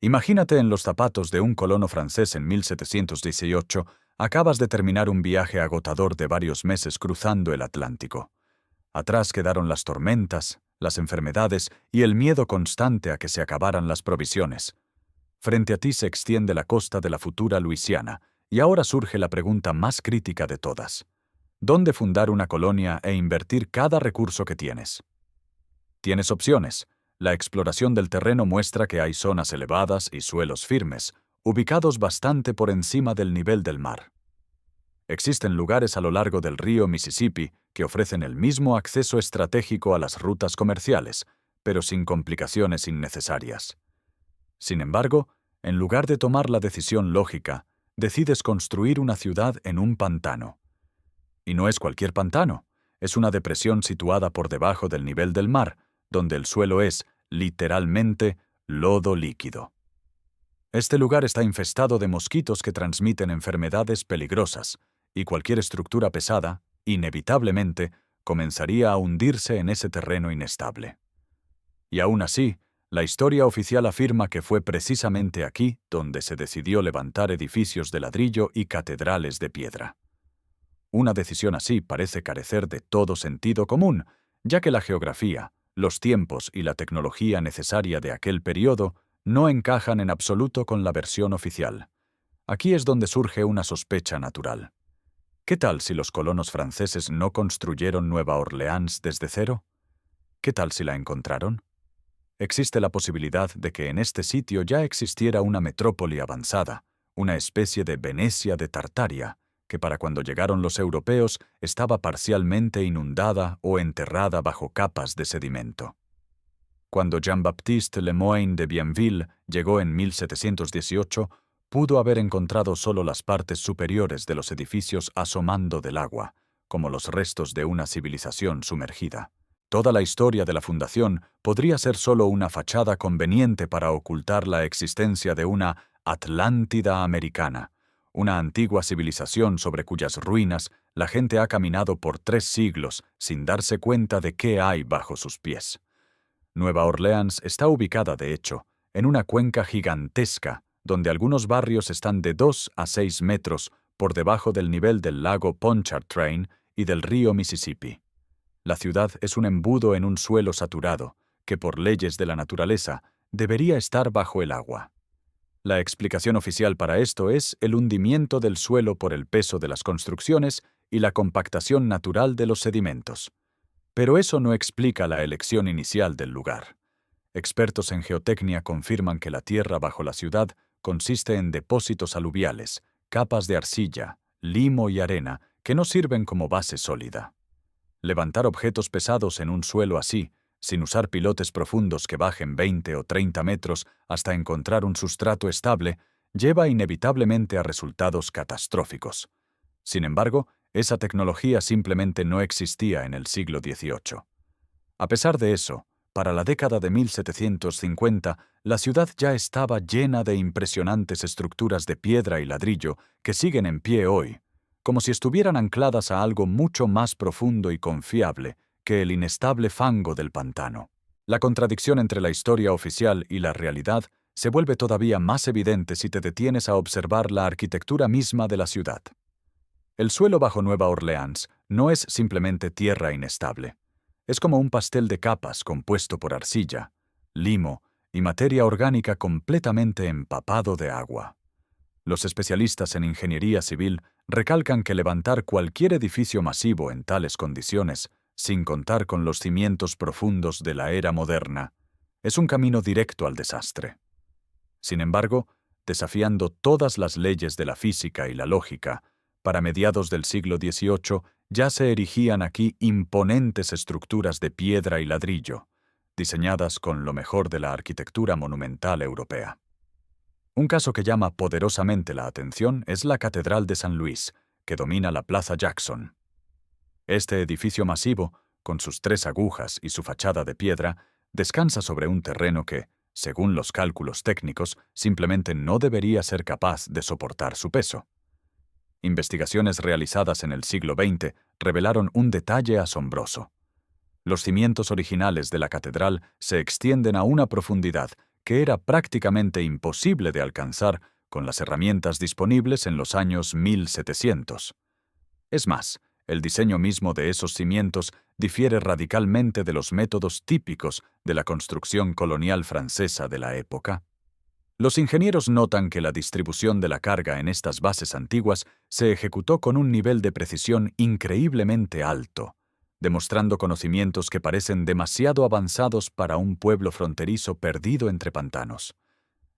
Imagínate en los zapatos de un colono francés en 1718, acabas de terminar un viaje agotador de varios meses cruzando el Atlántico. Atrás quedaron las tormentas, las enfermedades y el miedo constante a que se acabaran las provisiones. Frente a ti se extiende la costa de la futura Luisiana, y ahora surge la pregunta más crítica de todas. ¿Dónde fundar una colonia e invertir cada recurso que tienes? Tienes opciones. La exploración del terreno muestra que hay zonas elevadas y suelos firmes, ubicados bastante por encima del nivel del mar. Existen lugares a lo largo del río Mississippi que ofrecen el mismo acceso estratégico a las rutas comerciales, pero sin complicaciones innecesarias. Sin embargo, en lugar de tomar la decisión lógica, decides construir una ciudad en un pantano. Y no es cualquier pantano, es una depresión situada por debajo del nivel del mar, donde el suelo es, literalmente, lodo líquido. Este lugar está infestado de mosquitos que transmiten enfermedades peligrosas, y cualquier estructura pesada, inevitablemente, comenzaría a hundirse en ese terreno inestable. Y aún así, la historia oficial afirma que fue precisamente aquí donde se decidió levantar edificios de ladrillo y catedrales de piedra. Una decisión así parece carecer de todo sentido común, ya que la geografía, los tiempos y la tecnología necesaria de aquel periodo no encajan en absoluto con la versión oficial. Aquí es donde surge una sospecha natural. ¿Qué tal si los colonos franceses no construyeron Nueva Orleans desde cero? ¿Qué tal si la encontraron? Existe la posibilidad de que en este sitio ya existiera una metrópoli avanzada, una especie de Venecia de Tartaria, que para cuando llegaron los europeos estaba parcialmente inundada o enterrada bajo capas de sedimento. Cuando Jean-Baptiste Lemoyne de Bienville llegó en 1718, pudo haber encontrado solo las partes superiores de los edificios asomando del agua, como los restos de una civilización sumergida. Toda la historia de la fundación podría ser solo una fachada conveniente para ocultar la existencia de una Atlántida americana, una antigua civilización sobre cuyas ruinas la gente ha caminado por 3 siglos sin darse cuenta de qué hay bajo sus pies. Nueva Orleans está ubicada, de hecho, en una cuenca gigantesca, donde algunos barrios están de 2 a 6 metros por debajo del nivel del lago Pontchartrain y del río Mississippi. La ciudad es un embudo en un suelo saturado, que por leyes de la naturaleza debería estar bajo el agua. La explicación oficial para esto es el hundimiento del suelo por el peso de las construcciones y la compactación natural de los sedimentos. Pero eso no explica la elección inicial del lugar. Expertos en geotecnia confirman que la tierra bajo la ciudad consiste en depósitos aluviales, capas de arcilla, limo y arena que no sirven como base sólida. Levantar objetos pesados en un suelo así, sin usar pilotes profundos que bajen 20 o 30 metros hasta encontrar un sustrato estable, lleva inevitablemente a resultados catastróficos. Sin embargo, esa tecnología simplemente no existía en el siglo XVIII. A pesar de eso, para la década de 1750, la ciudad ya estaba llena de impresionantes estructuras de piedra y ladrillo que siguen en pie hoy, como si estuvieran ancladas a algo mucho más profundo y confiable que el inestable fango del pantano. La contradicción entre la historia oficial y la realidad se vuelve todavía más evidente si te detienes a observar la arquitectura misma de la ciudad. El suelo bajo Nueva Orleans no es simplemente tierra inestable. Es como un pastel de capas compuesto por arcilla, limo y materia orgánica completamente empapado de agua. Los especialistas en ingeniería civil recalcan que levantar cualquier edificio masivo en tales condiciones, sin contar con los cimientos profundos de la era moderna, es un camino directo al desastre. Sin embargo, desafiando todas las leyes de la física y la lógica, para mediados del siglo XVIII ya se erigían aquí imponentes estructuras de piedra y ladrillo, diseñadas con lo mejor de la arquitectura monumental europea. Un caso que llama poderosamente la atención es la Catedral de San Luis, que domina la Plaza Jackson. Este edificio masivo, con sus 3 agujas y su fachada de piedra, descansa sobre un terreno que, según los cálculos técnicos, simplemente no debería ser capaz de soportar su peso. Investigaciones realizadas en el siglo XX revelaron un detalle asombroso. Los cimientos originales de la catedral se extienden a una profundidad que era prácticamente imposible de alcanzar con las herramientas disponibles en los años 1700. Es más, el diseño mismo de esos cimientos difiere radicalmente de los métodos típicos de la construcción colonial francesa de la época. Los ingenieros notan que la distribución de la carga en estas bases antiguas se ejecutó con un nivel de precisión increíblemente alto, demostrando conocimientos que parecen demasiado avanzados para un pueblo fronterizo perdido entre pantanos.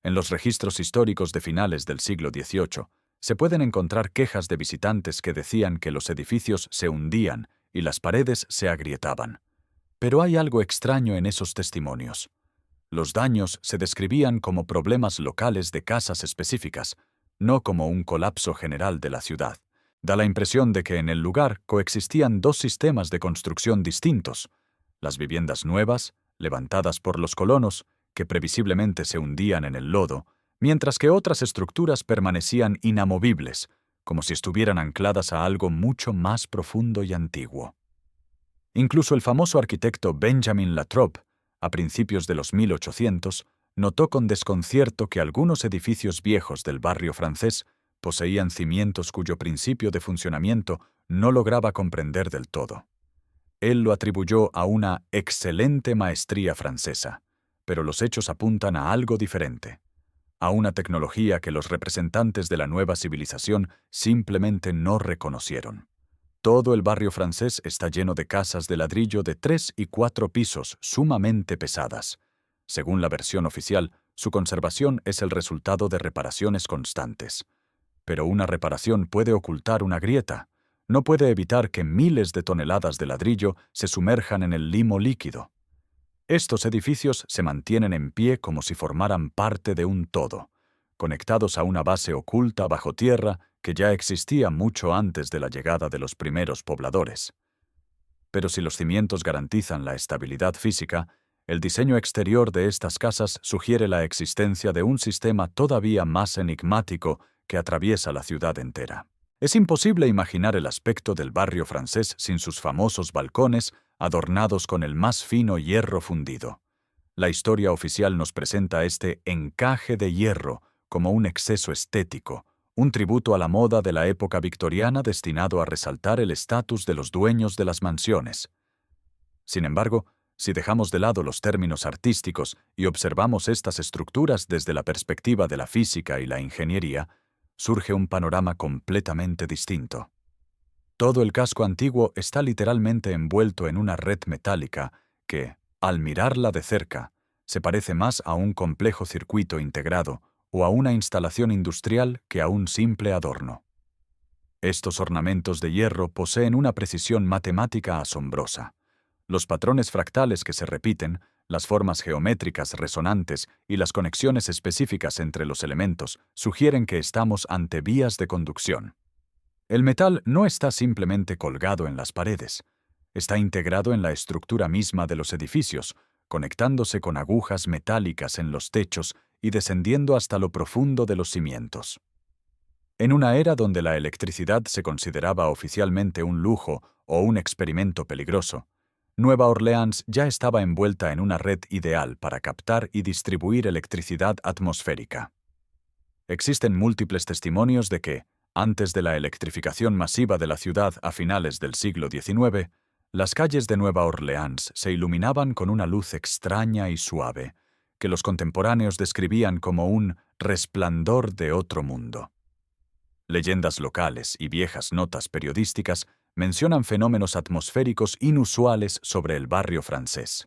En los registros históricos de finales del siglo XVIII, se pueden encontrar quejas de visitantes que decían que los edificios se hundían y las paredes se agrietaban. Pero hay algo extraño en esos testimonios. Los daños se describían como problemas locales de casas específicas, no como un colapso general de la ciudad. Da la impresión de que en el lugar coexistían dos sistemas de construcción distintos: las viviendas nuevas, levantadas por los colonos, que previsiblemente se hundían en el lodo, mientras que otras estructuras permanecían inamovibles, como si estuvieran ancladas a algo mucho más profundo y antiguo. Incluso el famoso arquitecto Benjamin Latrobe, a principios de los 1800, notó con desconcierto que algunos edificios viejos del barrio francés poseían cimientos cuyo principio de funcionamiento no lograba comprender del todo. Él lo atribuyó a una excelente maestría francesa, pero los hechos apuntan a algo diferente, a una tecnología que los representantes de la nueva civilización simplemente no reconocieron. Todo el barrio francés está lleno de casas de ladrillo de 3 y 4 pisos sumamente pesadas. Según la versión oficial, su conservación es el resultado de reparaciones constantes. Pero una reparación puede ocultar una grieta. No puede evitar que miles de toneladas de ladrillo se sumerjan en el limo líquido. Estos edificios se mantienen en pie como si formaran parte de un todo, conectados a una base oculta bajo tierra que ya existía mucho antes de la llegada de los primeros pobladores. Pero si los cimientos garantizan la estabilidad física, el diseño exterior de estas casas sugiere la existencia de un sistema todavía más enigmático que atraviesa la ciudad entera. Es imposible imaginar el aspecto del barrio francés sin sus famosos balcones adornados con el más fino hierro fundido. La historia oficial nos presenta este encaje de hierro como un exceso estético, un tributo a la moda de la época victoriana destinado a resaltar el estatus de los dueños de las mansiones. Sin embargo, si dejamos de lado los términos artísticos y observamos estas estructuras desde la perspectiva de la física y la ingeniería, surge un panorama completamente distinto. Todo el casco antiguo está literalmente envuelto en una red metálica que, al mirarla de cerca, se parece más a un complejo circuito integrado o a una instalación industrial que a un simple adorno. Estos ornamentos de hierro poseen una precisión matemática asombrosa. Los patrones fractales que se repiten, las formas geométricas resonantes y las conexiones específicas entre los elementos sugieren que estamos ante vías de conducción. El metal no está simplemente colgado en las paredes, está integrado en la estructura misma de los edificios, conectándose con agujas metálicas en los techos y descendiendo hasta lo profundo de los cimientos. En una era donde la electricidad se consideraba oficialmente un lujo o un experimento peligroso, Nueva Orleans ya estaba envuelta en una red ideal para captar y distribuir electricidad atmosférica. Existen múltiples testimonios de que, antes de la electrificación masiva de la ciudad a finales del siglo XIX, las calles de Nueva Orleans se iluminaban con una luz extraña y suave, que los contemporáneos describían como un resplandor de otro mundo. Leyendas locales y viejas notas periodísticas mencionan fenómenos atmosféricos inusuales sobre el barrio francés.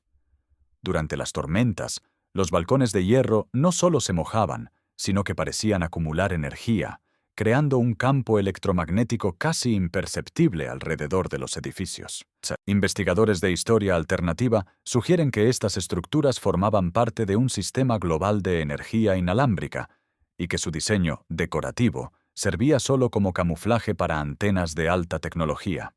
Durante las tormentas, los balcones de hierro no solo se mojaban, sino que parecían acumular energía, creando un campo electromagnético casi imperceptible alrededor de los edificios. Investigadores de historia alternativa sugieren que estas estructuras formaban parte de un sistema global de energía inalámbrica y que su diseño decorativo servía solo como camuflaje para antenas de alta tecnología.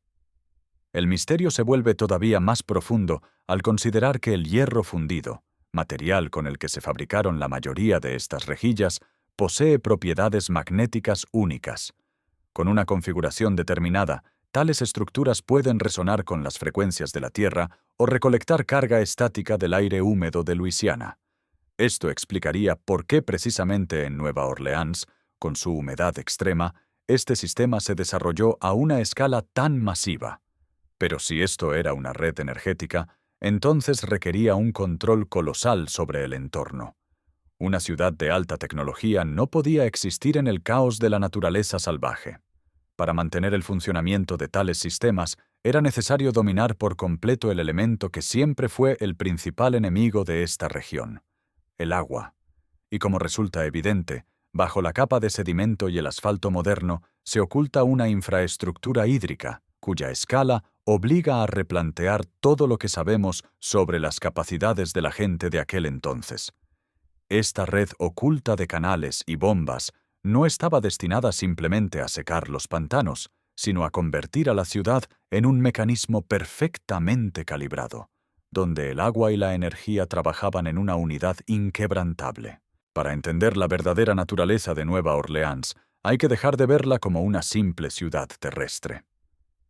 El misterio se vuelve todavía más profundo al considerar que el hierro fundido, material con el que se fabricaron la mayoría de estas rejillas, posee propiedades magnéticas únicas. Con una configuración determinada, tales estructuras pueden resonar con las frecuencias de la Tierra o recolectar carga estática del aire húmedo de Luisiana. Esto explicaría por qué precisamente en Nueva Orleans, con su humedad extrema, este sistema se desarrolló a una escala tan masiva. Pero si esto era una red energética, entonces requería un control colosal sobre el entorno. Una ciudad de alta tecnología no podía existir en el caos de la naturaleza salvaje. Para mantener el funcionamiento de tales sistemas, era necesario dominar por completo el elemento que siempre fue el principal enemigo de esta región: el agua. Y como resulta evidente, bajo la capa de sedimento y el asfalto moderno se oculta una infraestructura hídrica, cuya escala obliga a replantear todo lo que sabemos sobre las capacidades de la gente de aquel entonces. Esta red oculta de canales y bombas no estaba destinada simplemente a secar los pantanos, sino a convertir a la ciudad en un mecanismo perfectamente calibrado, donde el agua y la energía trabajaban en una unidad inquebrantable. Para entender la verdadera naturaleza de Nueva Orleans, hay que dejar de verla como una simple ciudad terrestre.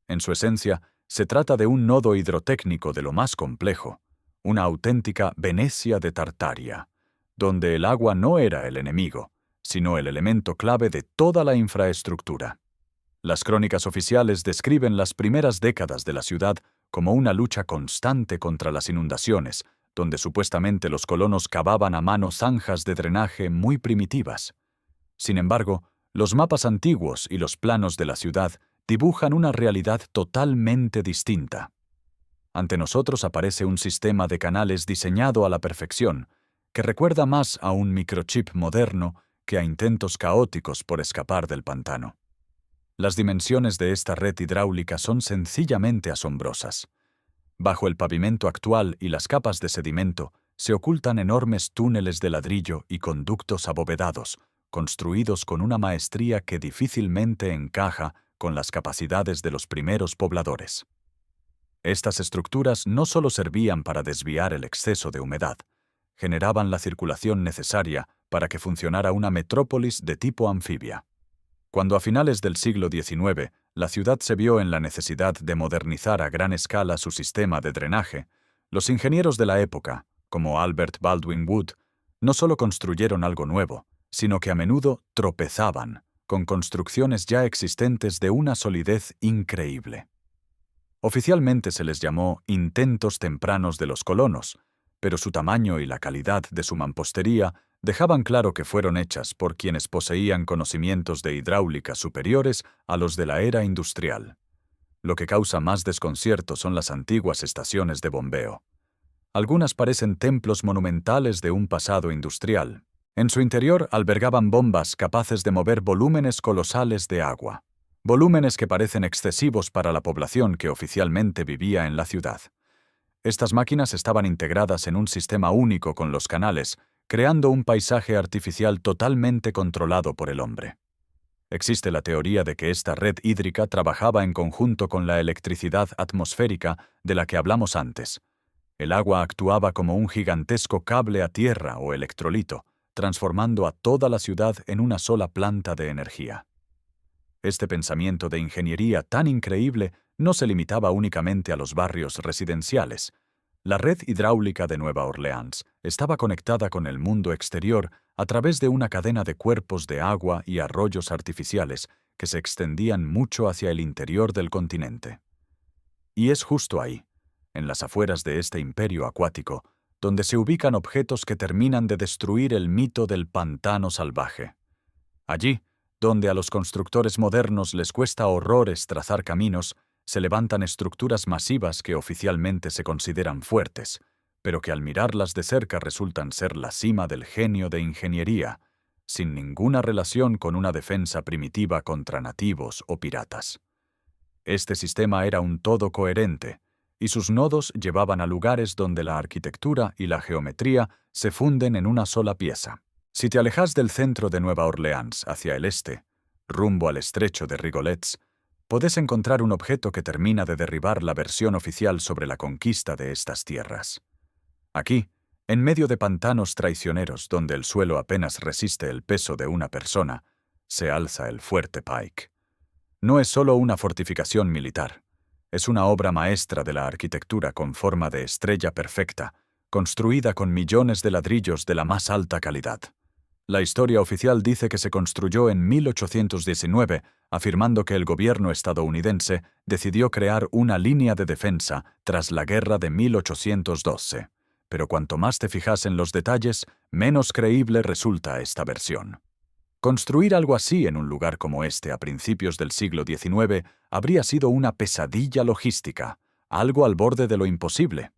En su esencia, se trata de un nodo hidrotécnico de lo más complejo, una auténtica Venecia de Tartaria, donde el agua no era el enemigo, sino el elemento clave de toda la infraestructura. Las crónicas oficiales describen las primeras décadas de la ciudad como una lucha constante contra las inundaciones, donde supuestamente los colonos cavaban a mano zanjas de drenaje muy primitivas. Sin embargo, los mapas antiguos y los planos de la ciudad dibujan una realidad totalmente distinta. Ante nosotros aparece un sistema de canales diseñado a la perfección, que recuerda más a un microchip moderno que a intentos caóticos por escapar del pantano. Las dimensiones de esta red hidráulica son sencillamente asombrosas. Bajo el pavimento actual y las capas de sedimento se ocultan enormes túneles de ladrillo y conductos abovedados, construidos con una maestría que difícilmente encaja con las capacidades de los primeros pobladores. Estas estructuras no solo servían para desviar el exceso de humedad, generaban la circulación necesaria para que funcionara una metrópolis de tipo anfibia. Cuando a finales del siglo XIX la ciudad se vio en la necesidad de modernizar a gran escala su sistema de drenaje, los ingenieros de la época, como Albert Baldwin Wood, no solo construyeron algo nuevo, sino que a menudo tropezaban con construcciones ya existentes de una solidez increíble. Oficialmente se les llamó intentos tempranos de los colonos, pero su tamaño y la calidad de su mampostería dejaban claro que fueron hechas por quienes poseían conocimientos de hidráulica superiores a los de la era industrial. Lo que causa más desconcierto son las antiguas estaciones de bombeo. Algunas parecen templos monumentales de un pasado industrial. En su interior albergaban bombas capaces de mover volúmenes colosales de agua, volúmenes que parecen excesivos para la población que oficialmente vivía en la ciudad. Estas máquinas estaban integradas en un sistema único con los canales, creando un paisaje artificial totalmente controlado por el hombre. Existe la teoría de que esta red hídrica trabajaba en conjunto con la electricidad atmosférica de la que hablamos antes. El agua actuaba como un gigantesco cable a tierra o electrolito, transformando a toda la ciudad en una sola planta de energía. Este pensamiento de ingeniería tan increíble no se limitaba únicamente a los barrios residenciales. La red hidráulica de Nueva Orleans estaba conectada con el mundo exterior a través de una cadena de cuerpos de agua y arroyos artificiales que se extendían mucho hacia el interior del continente. Y es justo ahí, en las afueras de este imperio acuático, donde se ubican objetos que terminan de destruir el mito del pantano salvaje. Allí, donde a los constructores modernos les cuesta horrores trazar caminos, se levantan estructuras masivas que oficialmente se consideran fuertes, pero que al mirarlas de cerca resultan ser la cima del genio de ingeniería, sin ninguna relación con una defensa primitiva contra nativos o piratas. Este sistema era un todo coherente, y sus nodos llevaban a lugares donde la arquitectura y la geometría se funden en una sola pieza. Si te alejas del centro de Nueva Orleans hacia el este, rumbo al estrecho de Rigolets, podés encontrar un objeto que termina de derribar la versión oficial sobre la conquista de estas tierras. Aquí, en medio de pantanos traicioneros donde el suelo apenas resiste el peso de una persona, se alza el fuerte Pike. No es solo una fortificación militar, es una obra maestra de la arquitectura con forma de estrella perfecta, construida con millones de ladrillos de la más alta calidad. La historia oficial dice que se construyó en 1819, afirmando que el gobierno estadounidense decidió crear una línea de defensa tras la guerra de 1812. Pero cuanto más te fijas en los detalles, menos creíble resulta esta versión. Construir algo así en un lugar como este a principios del siglo XIX habría sido una pesadilla logística, algo al borde de lo imposible.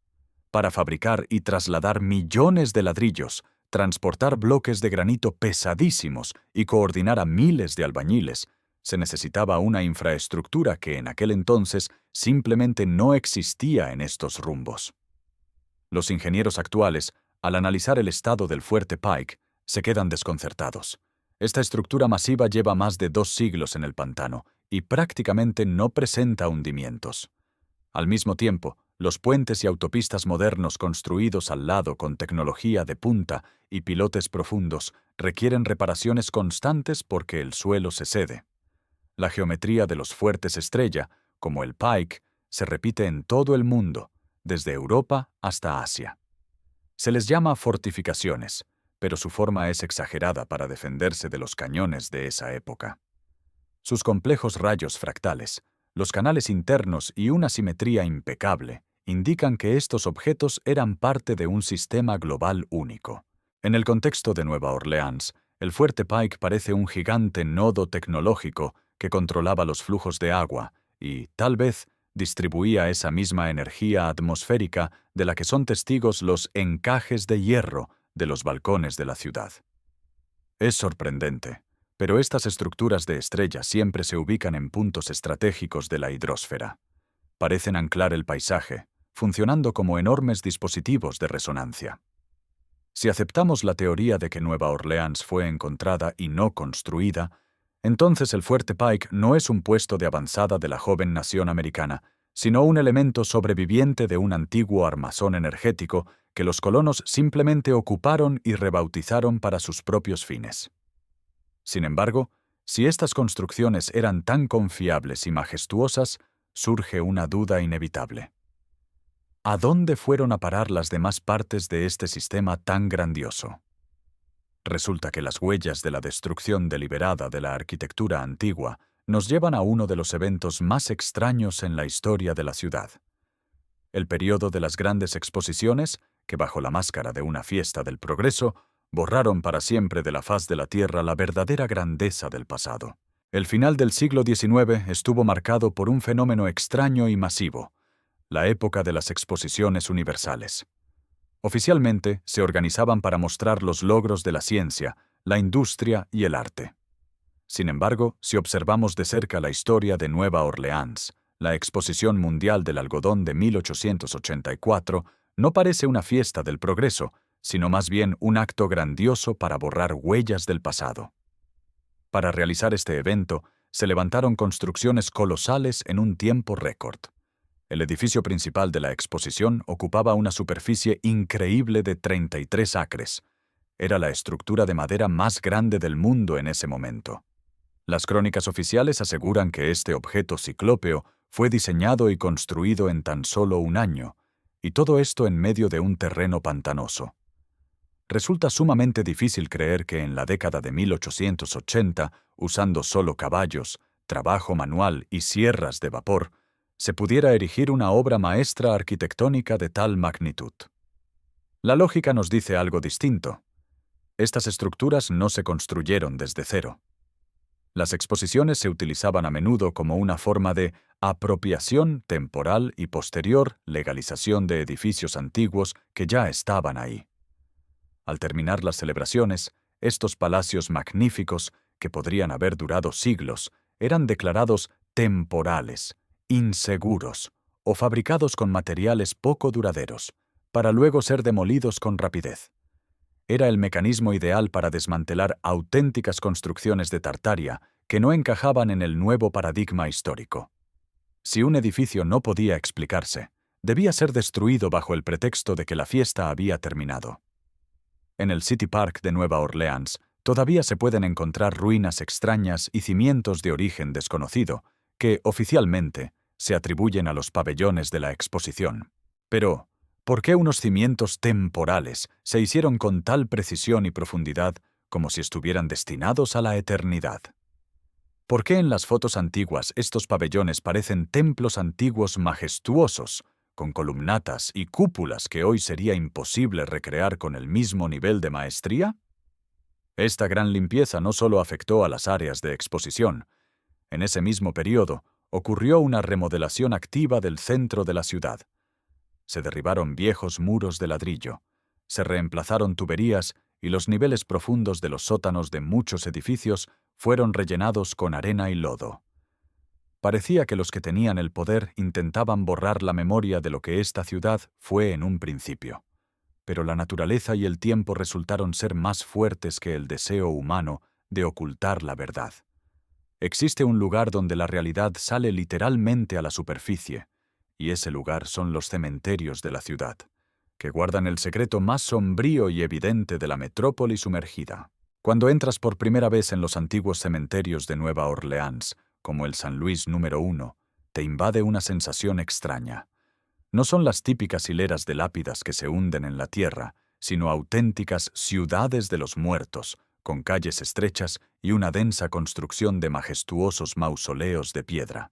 Para fabricar y trasladar millones de ladrillos, transportar bloques de granito pesadísimos y coordinar a miles de albañiles, se necesitaba una infraestructura que en aquel entonces simplemente no existía en estos rumbos. Los ingenieros actuales, al analizar el estado del fuerte Pike, se quedan desconcertados. Esta estructura masiva lleva más de 2 siglos en el pantano y prácticamente no presenta hundimientos. Al mismo tiempo, los puentes y autopistas modernos construidos al lado con tecnología de punta y pilotes profundos requieren reparaciones constantes porque el suelo se cede. La geometría de los fuertes estrella, como el Pike, se repite en todo el mundo, desde Europa hasta Asia. Se les llama fortificaciones, pero su forma es exagerada para defenderse de los cañones de esa época. Sus complejos rayos fractales, los canales internos y una simetría impecable indican que estos objetos eran parte de un sistema global único. En el contexto de Nueva Orleans, el fuerte Pike parece un gigante nodo tecnológico que controlaba los flujos de agua y, tal vez, distribuía esa misma energía atmosférica de la que son testigos los encajes de hierro de los balcones de la ciudad. Es sorprendente, pero estas estructuras de estrella siempre se ubican en puntos estratégicos de la hidrosfera. Parecen anclar el paisaje, funcionando como enormes dispositivos de resonancia. Si aceptamos la teoría de que Nueva Orleans fue encontrada y no construida, entonces el fuerte Pike no es un puesto de avanzada de la joven nación americana, sino un elemento sobreviviente de un antiguo armazón energético que los colonos simplemente ocuparon y rebautizaron para sus propios fines. Sin embargo, si estas construcciones eran tan confiables y majestuosas, surge una duda inevitable. ¿A dónde fueron a parar las demás partes de este sistema tan grandioso? Resulta que las huellas de la destrucción deliberada de la arquitectura antigua nos llevan a uno de los eventos más extraños en la historia de la ciudad. El periodo de las grandes exposiciones, que bajo la máscara de una fiesta del progreso, borraron para siempre de la faz de la tierra la verdadera grandeza del pasado. El final del siglo XIX estuvo marcado por un fenómeno extraño y masivo, la época de las exposiciones universales. Oficialmente, se organizaban para mostrar los logros de la ciencia, la industria y el arte. Sin embargo, si observamos de cerca la historia de Nueva Orleans, la Exposición Mundial del Algodón de 1884 no parece una fiesta del progreso, sino más bien un acto grandioso para borrar huellas del pasado. Para realizar este evento, se levantaron construcciones colosales en un tiempo récord. El edificio principal de la exposición ocupaba una superficie increíble de 33 acres. Era la estructura de madera más grande del mundo en ese momento. Las crónicas oficiales aseguran que este objeto ciclópeo fue diseñado y construido en tan solo un año, y todo esto en medio de un terreno pantanoso. Resulta sumamente difícil creer que en la década de 1880, usando solo caballos, trabajo manual y sierras de vapor, se pudiera erigir una obra maestra arquitectónica de tal magnitud. La lógica nos dice algo distinto. Estas estructuras no se construyeron desde cero. Las exposiciones se utilizaban a menudo como una forma de apropiación temporal y posterior legalización de edificios antiguos que ya estaban ahí. Al terminar las celebraciones, estos palacios magníficos, que podrían haber durado siglos, eran declarados temporales, inseguros o fabricados con materiales poco duraderos, para luego ser demolidos con rapidez. Era el mecanismo ideal para desmantelar auténticas construcciones de Tartaria que no encajaban en el nuevo paradigma histórico. Si un edificio no podía explicarse, debía ser destruido bajo el pretexto de que la fiesta había terminado. En el City Park de Nueva Orleans todavía se pueden encontrar ruinas extrañas y cimientos de origen desconocido que, oficialmente, se atribuyen a los pabellones de la exposición. Pero, ¿Por qué unos cimientos temporales se hicieron con tal precisión y profundidad como si estuvieran destinados a la eternidad? ¿Por qué en las fotos antiguas estos pabellones parecen templos antiguos majestuosos, con columnatas y cúpulas que hoy sería imposible recrear con el mismo nivel de maestría? Esta gran limpieza no solo afectó a las áreas de exposición. En ese mismo periodo, ocurrió una remodelación activa del centro de la ciudad. Se derribaron viejos muros de ladrillo, se reemplazaron tuberías y los niveles profundos de los sótanos de muchos edificios fueron rellenados con arena y lodo. Parecía que los que tenían el poder intentaban borrar la memoria de lo que esta ciudad fue en un principio. Pero la naturaleza y el tiempo resultaron ser más fuertes que el deseo humano de ocultar la verdad. Existe un lugar donde la realidad sale literalmente a la superficie, y ese lugar son los cementerios de la ciudad, que guardan el secreto más sombrío y evidente de la metrópoli sumergida. Cuando entras por primera vez en los antiguos cementerios de Nueva Orleans, como el San Luis número 1, te invade una sensación extraña. No son las típicas hileras de lápidas que se hunden en la tierra, sino auténticas ciudades de los muertos, con calles estrechas y una densa construcción de majestuosos mausoleos de piedra.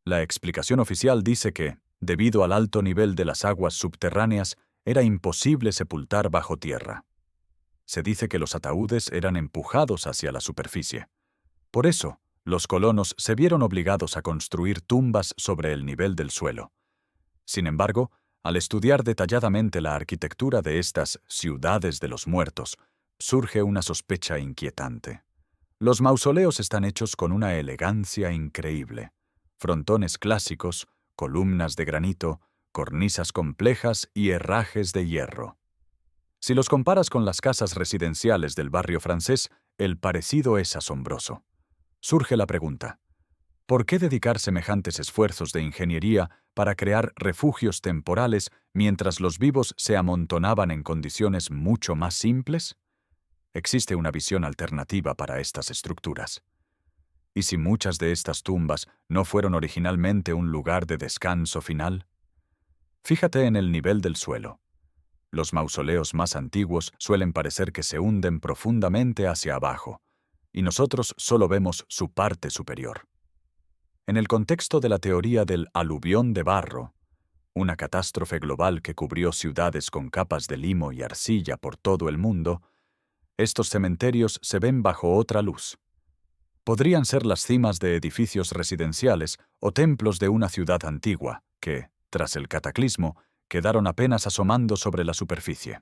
La explicación oficial dice que, debido al alto nivel de las aguas subterráneas, era imposible sepultar bajo tierra. Se dice que los ataúdes eran empujados hacia la superficie. Por eso, los colonos se vieron obligados a construir tumbas sobre el nivel del suelo. Sin embargo, al estudiar detalladamente la arquitectura de estas ciudades de los muertos, surge una sospecha inquietante. Los mausoleos están hechos con una elegancia increíble. Frontones clásicos, columnas de granito, cornisas complejas y herrajes de hierro. Si los comparas con las casas residenciales del barrio francés, el parecido es asombroso. Surge la pregunta: ¿por qué dedicar semejantes esfuerzos de ingeniería para crear refugios temporales mientras los vivos se amontonaban en condiciones mucho más simples? Existe una visión alternativa para estas estructuras. ¿Y si muchas de estas tumbas no fueron originalmente un lugar de descanso final? Fíjate en el nivel del suelo. Los mausoleos más antiguos suelen parecer que se hunden profundamente hacia abajo, y nosotros solo vemos su parte superior. En el contexto de la teoría del aluvión de barro, una catástrofe global que cubrió ciudades con capas de limo y arcilla por todo el mundo, estos cementerios se ven bajo otra luz. Podrían ser las cimas de edificios residenciales o templos de una ciudad antigua que, tras el cataclismo, quedaron apenas asomando sobre la superficie.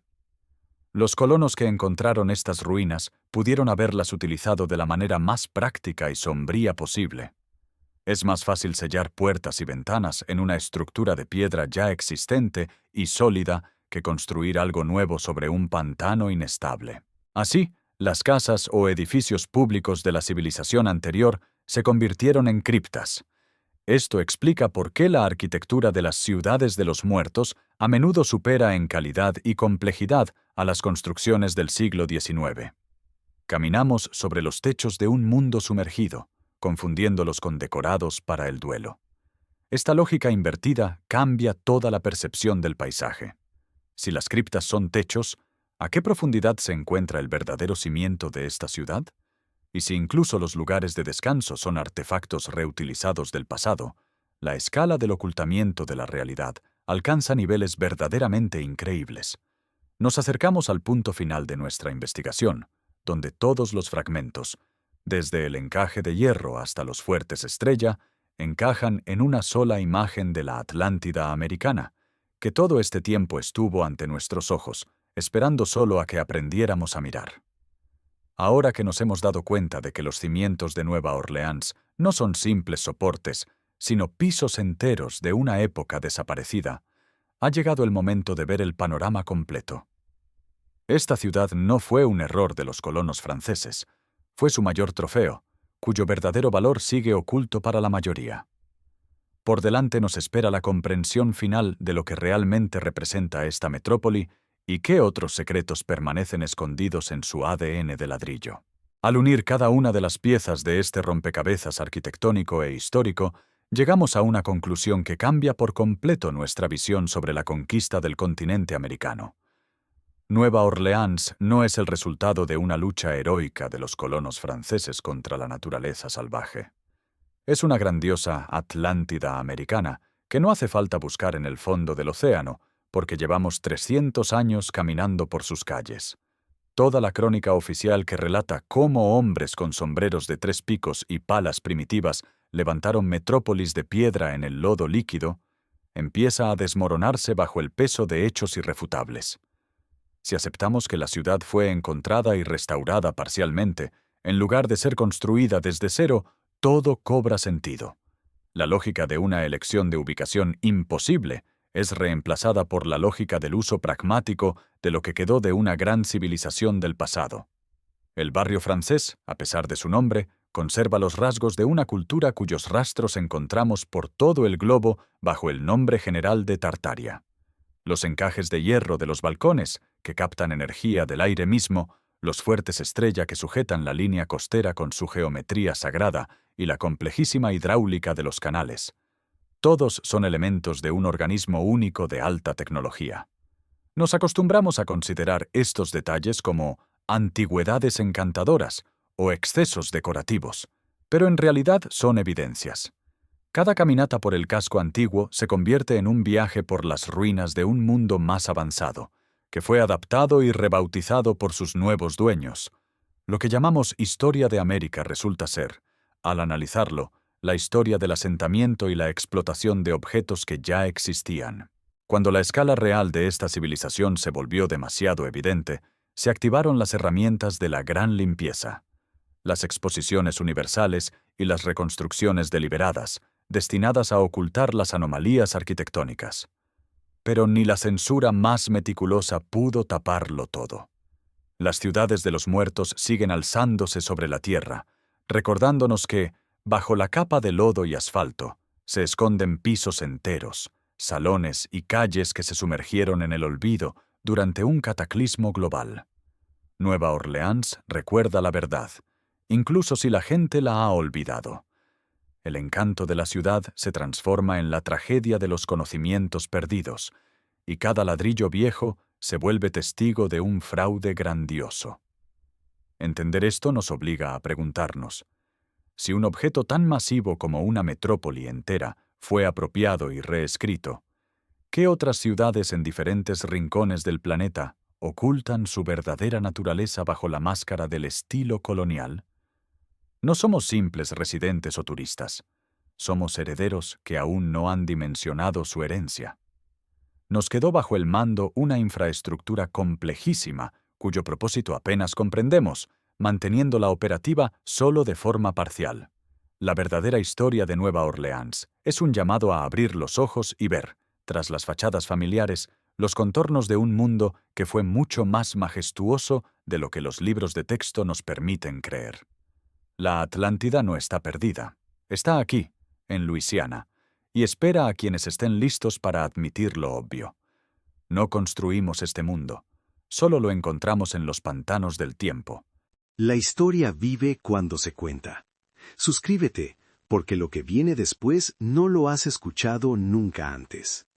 Los colonos que encontraron estas ruinas pudieron haberlas utilizado de la manera más práctica y sombría posible. Es más fácil sellar puertas y ventanas en una estructura de piedra ya existente y sólida que construir algo nuevo sobre un pantano inestable. Así, las casas o edificios públicos de la civilización anterior se convirtieron en criptas. Esto explica por qué la arquitectura de las ciudades de los muertos a menudo supera en calidad y complejidad a las construcciones del siglo XIX. Caminamos sobre los techos de un mundo sumergido, confundiéndolos con decorados para el duelo. Esta lógica invertida cambia toda la percepción del paisaje. Si las criptas son techos, ¿a qué profundidad se encuentra el verdadero cimiento de esta ciudad? Y si incluso los lugares de descanso son artefactos reutilizados del pasado, la escala del ocultamiento de la realidad alcanza niveles verdaderamente increíbles. Nos acercamos al punto final de nuestra investigación, donde todos los fragmentos, desde el encaje de hierro hasta los fuertes estrella, encajan en una sola imagen de la Atlántida americana, que todo este tiempo estuvo ante nuestros ojos, esperando solo a que aprendiéramos a mirar. Ahora que nos hemos dado cuenta de que los cimientos de Nueva Orleans no son simples soportes, sino pisos enteros de una época desaparecida, ha llegado el momento de ver el panorama completo. Esta ciudad no fue un error de los colonos franceses, fue su mayor trofeo, cuyo verdadero valor sigue oculto para la mayoría. Por delante nos espera la comprensión final de lo que realmente representa esta metrópoli y qué otros secretos permanecen escondidos en su ADN de ladrillo. Al unir cada una de las piezas de este rompecabezas arquitectónico e histórico, llegamos a una conclusión que cambia por completo nuestra visión sobre la conquista del continente americano. Nueva Orleans no es el resultado de una lucha heroica de los colonos franceses contra la naturaleza salvaje. Es una grandiosa Atlántida americana que no hace falta buscar en el fondo del océano, porque llevamos 300 años caminando por sus calles. Toda la crónica oficial que relata cómo hombres con sombreros de 3 picos y palas primitivas levantaron metrópolis de piedra en el lodo líquido, empieza a desmoronarse bajo el peso de hechos irrefutables. Si aceptamos que la ciudad fue encontrada y restaurada parcialmente, en lugar de ser construida desde cero, todo cobra sentido. La lógica de una elección de ubicación imposible es reemplazada por la lógica del uso pragmático de lo que quedó de una gran civilización del pasado. El barrio francés, a pesar de su nombre, conserva los rasgos de una cultura cuyos rastros encontramos por todo el globo bajo el nombre general de Tartaria. Los encajes de hierro de los balcones, que captan energía del aire mismo, los fuertes estrella que sujetan la línea costera con su geometría sagrada y la complejísima hidráulica de los canales. Todos son elementos de un organismo único de alta tecnología. Nos acostumbramos a considerar estos detalles como antigüedades encantadoras o excesos decorativos, pero en realidad son evidencias. Cada caminata por el casco antiguo se convierte en un viaje por las ruinas de un mundo más avanzado, que fue adaptado y rebautizado por sus nuevos dueños. Lo que llamamos historia de América resulta ser, al analizarlo, la historia del asentamiento y la explotación de objetos que ya existían. Cuando la escala real de esta civilización se volvió demasiado evidente, se activaron las herramientas de la gran limpieza. Las exposiciones universales y las reconstrucciones deliberadas, destinadas a ocultar las anomalías arquitectónicas. Pero ni la censura más meticulosa pudo taparlo todo. Las ciudades de los muertos siguen alzándose sobre la tierra, recordándonos que, bajo la capa de lodo y asfalto, se esconden pisos enteros, salones y calles que se sumergieron en el olvido durante un cataclismo global. Nueva Orleans recuerda la verdad, incluso si la gente la ha olvidado. El encanto de la ciudad se transforma en la tragedia de los conocimientos perdidos, y cada ladrillo viejo se vuelve testigo de un fraude grandioso. Entender esto nos obliga a preguntarnos, si un objeto tan masivo como una metrópoli entera fue apropiado y reescrito, ¿qué otras ciudades en diferentes rincones del planeta ocultan su verdadera naturaleza bajo la máscara del estilo colonial? No somos simples residentes o turistas. Somos herederos que aún no han dimensionado su herencia. Nos quedó bajo el mando una infraestructura complejísima, cuyo propósito apenas comprendemos, manteniéndola operativa solo de forma parcial. La verdadera historia de Nueva Orleans es un llamado a abrir los ojos y ver, tras las fachadas familiares, los contornos de un mundo que fue mucho más majestuoso de lo que los libros de texto nos permiten creer. La Atlántida no está perdida. Está aquí, en Luisiana, y espera a quienes estén listos para admitir lo obvio. No construimos este mundo. Solo lo encontramos en los pantanos del tiempo. La historia vive cuando se cuenta. Suscríbete, porque lo que viene después no lo has escuchado nunca antes.